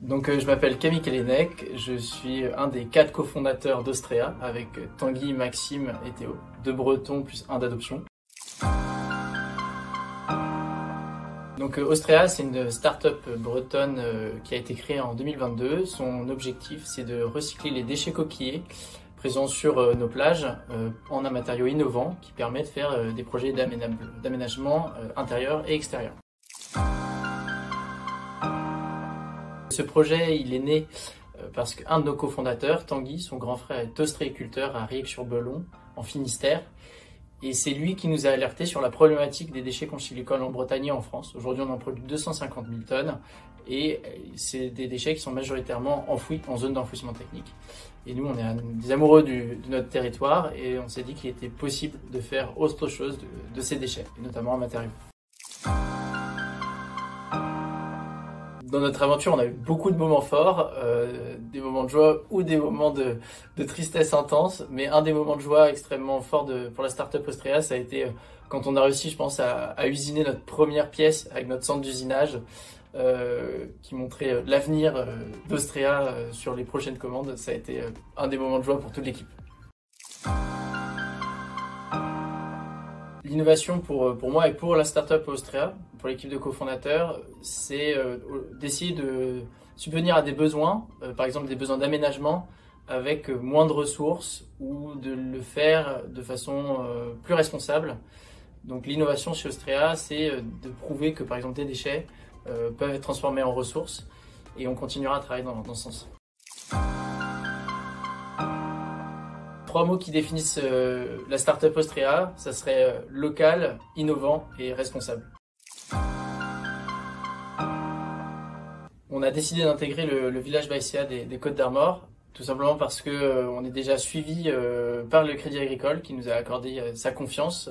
Je m'appelle Camille Kelenec, je suis un des 4 cofondateurs d'Ostrea avec Tanguy, Maxime et Théo, 2 Bretons plus 1 d'adoption. Ostrea, c'est une start-up bretonne qui a été créée en 2022. Son objectif, c'est de recycler les déchets coquillers présents sur nos plages en un matériau innovant qui permet de faire des projets d'aménagement intérieur et extérieur. Ce projet, il est né parce qu'un de nos cofondateurs, Tanguy, son grand frère, est ostréiculteur à Riec-sur-Belon, en Finistère. Et c'est lui qui nous a alertés sur la problématique des déchets conchylicoles en Bretagne et en France. Aujourd'hui, on en produit 250 000 tonnes et c'est des déchets qui sont majoritairement enfouis en zone d'enfouissement technique. Et nous, on est des amoureux de notre territoire et on s'est dit qu'il était possible de faire autre chose de ces déchets, et notamment en matériaux. Dans notre aventure, on a eu beaucoup de moments forts, des moments de joie ou des moments de tristesse intense. Mais un des moments de joie extrêmement forts pour la startup Ostrea, ça a été quand on a réussi, je pense, à usiner notre première pièce avec notre centre d'usinage qui montrait l'avenir d'Ostrea sur les prochaines commandes. Ça a été un des moments de joie pour toute l'équipe. L'innovation pour moi et pour la startup Ostrea, pour l'équipe de cofondateurs, c'est d'essayer de subvenir à des besoins, par exemple des besoins d'aménagement avec moins de ressources ou de le faire de façon plus responsable. Donc l'innovation chez Ostrea, c'est de prouver que par exemple des déchets peuvent être transformés en ressources et on continuera à travailler dans ce sens. 3 mots qui définissent la startup Ostrea, ça serait local, innovant et responsable. On a décidé d'intégrer le village Baïséa des Côtes d'Armor, tout simplement parce qu'on est déjà suivi par le Crédit Agricole qui nous a accordé sa confiance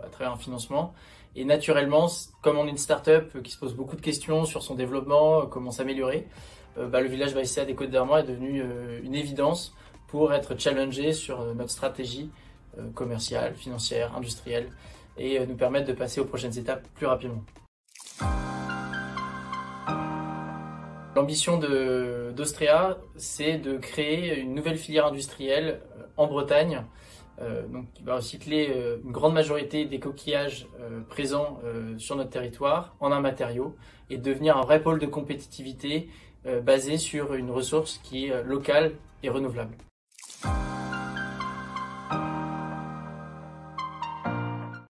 à travers un financement. Et naturellement, comme on est une startup qui se pose beaucoup de questions sur son développement, comment s'améliorer, le village Baïséa des Côtes d'Armor est devenu une évidence pour être challengé sur notre stratégie commerciale, financière, industrielle et nous permettre de passer aux prochaines étapes plus rapidement. L'ambition d'Ostrea, c'est de créer une nouvelle filière industrielle en Bretagne qui va recycler une grande majorité des coquillages présents sur notre territoire en un matériau et devenir un vrai pôle de compétitivité basé sur une ressource qui est locale et renouvelable.